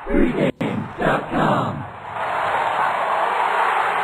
Pregame.com.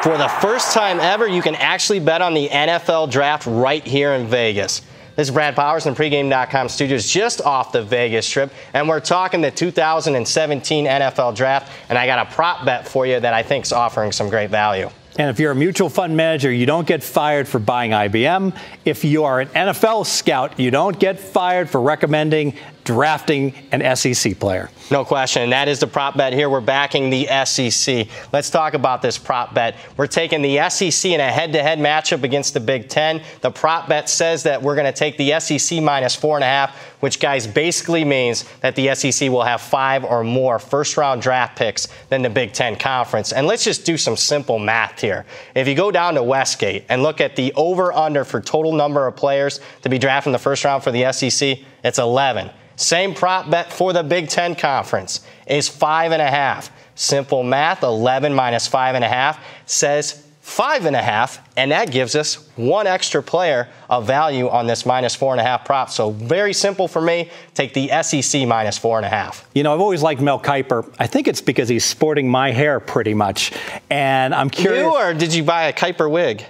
For the first time ever, you can actually bet on the NFL draft right here in Vegas. This is Brad Powers in Pregame.com studios just off the Vegas Strip, and we're talking the 2017 NFL draft, and I got a prop bet for you that I think is offering some great value. And if you're a mutual fund manager, you don't get fired for buying IBM. If you are an NFL scout, you don't get fired for recommending drafting an SEC player. No question. And that is the prop bet here. We're backing the SEC. Let's talk about this prop bet. We're taking the SEC in a head-to-head matchup against the Big Ten. The prop bet says that we're going to take the SEC minus 4.5, which, guys, basically means that the SEC will have 5 or more first-round draft picks than the Big Ten Conference. And let's just do some simple math here. If you go down to Westgate and look at the over-under for total number of players to be drafted in the first round for the SEC, it's 11. Same prop bet for the Big Ten Conference is 5.5. Simple math, 11 minus 5.5 says 5.5, and that gives us one extra player of value on this minus 4.5 prop. So very simple for me. Take the SEC minus 4.5. You know, I've always liked Mel Kiper. I think it's because he's sporting my hair pretty much. And I'm curious. You, or did you buy a Kiper wig?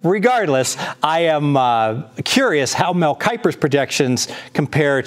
Regardless, I am curious how Mel Kiper's projections compare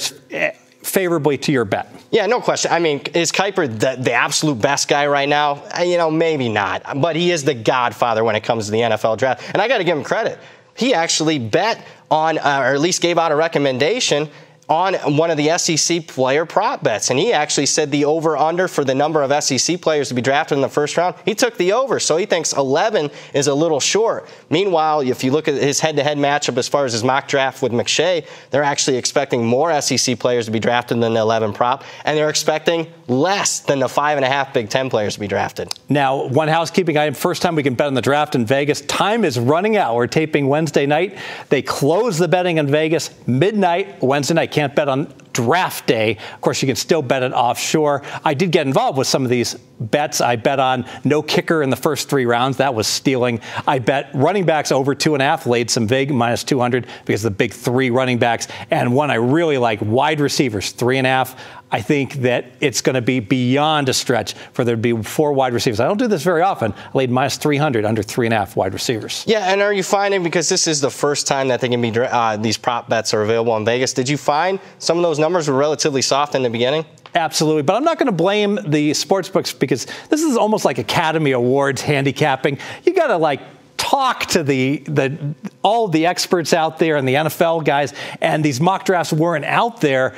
favorably to your bet. Yeah, no question. I mean, is Kiper the absolute best guy right now? You know, maybe not. But he is the godfather when it comes to the NFL draft. And I got to give him credit. He actually bet on, or at least gave out a recommendation on one of the SEC player prop bets. And he actually said the over-under for the number of SEC players to be drafted in the first round. He took the over, so he thinks 11 is a little short. Meanwhile, if you look at his head-to-head matchup as far as his mock draft with McShay, they're actually expecting more SEC players to be drafted than the 11 prop, and they're expecting less than the 5.5 Big Ten players to be drafted. Now, one housekeeping item. First time we can bet on the draft in Vegas. Time is running out. We're taping Wednesday night. They close the betting in Vegas midnight Wednesday night. Can't bet on draft day. Of course, you can still bet it offshore. I did get involved with some of these bets. I bet on no kicker in the first 3 rounds. That was stealing. I bet running backs over 2.5, laid some vig minus 200 because the big 3 running backs. And one I really like, wide receivers, 3.5. I think that it's going to be beyond a stretch for there to be 4 wide receivers. I don't do this very often. I laid minus 300 under 3.5 wide receivers. Yeah, and are you finding, because this is the first time that they can be these prop bets are available in Vegas, did you find some of those numbers were relatively soft in the beginning? Absolutely. But I'm not going to blame the sportsbooks because this is almost like Academy Awards handicapping. You got to talk to all the experts out there and the NFL guys, and these mock drafts weren't out there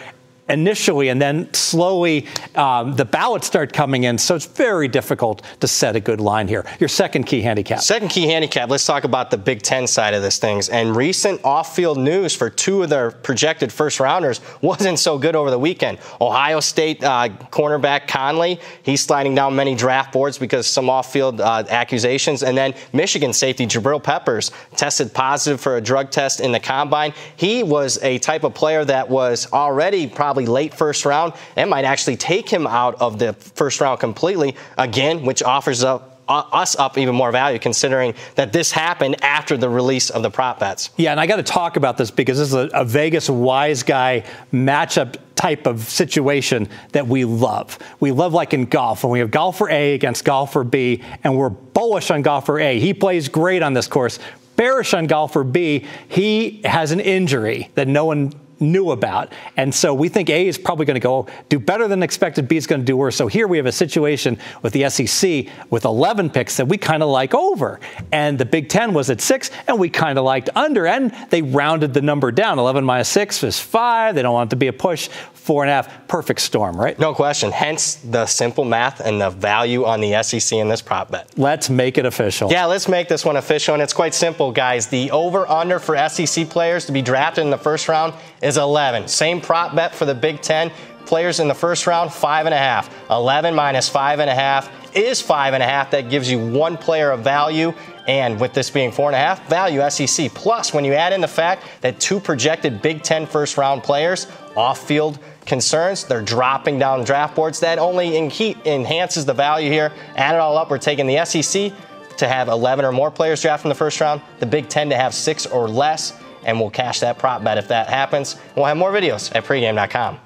initially, and then slowly the ballots start coming in, so it's very difficult to set a good line here. Your second key handicap. Second key handicap, let's talk about the Big Ten side of this things. And recent off-field news for 2 of their projected first-rounders wasn't so good over the weekend. Ohio State cornerback Conley, he's sliding down many draft boards because some off-field accusations. And then Michigan safety Jabril Peppers tested positive for a drug test in the combine. He was a type of player that was already probably late first round and might actually take him out of the first round completely, again, which offers us up even more value considering that this happened after the release of the prop bets. Yeah, and I got to talk about this because this is a Vegas wise guy matchup type of situation that we love. We love, like in golf, when we have golfer A against golfer B, and we're bullish on golfer A. He plays great on this course. Bearish on golfer B. He has an injury that no one knew about. And so we think A is probably going to go do better than expected. B is going to do worse. So here we have a situation with the SEC with 11 picks that we kind of like over. And the Big Ten was at 6, and we kind of liked under. And they rounded the number down. 11 minus 6 is 5. They don't want it to be a push. 4.5. Perfect storm, right? No question. Hence the simple math and the value on the SEC in this prop bet. Let's make it official. Yeah, let's make this one official. And it's quite simple, guys. The over-under for SEC players to be drafted in the first round is 11. Same prop bet for the Big Ten. Players in the first round, 5.5. 11 minus 5.5 is 5.5. That gives you one player of value. And with this being 4.5, value SEC. Plus, when you add in the fact that 2 projected Big Ten first-round players, off-field concerns, they're dropping down draft boards. That only enhances the value here. Add it all up, we're taking the SEC to have 11 or more players drafted in the first round, the Big Ten to have 6 or less, and we'll cash that prop bet if that happens. We'll have more videos at pregame.com.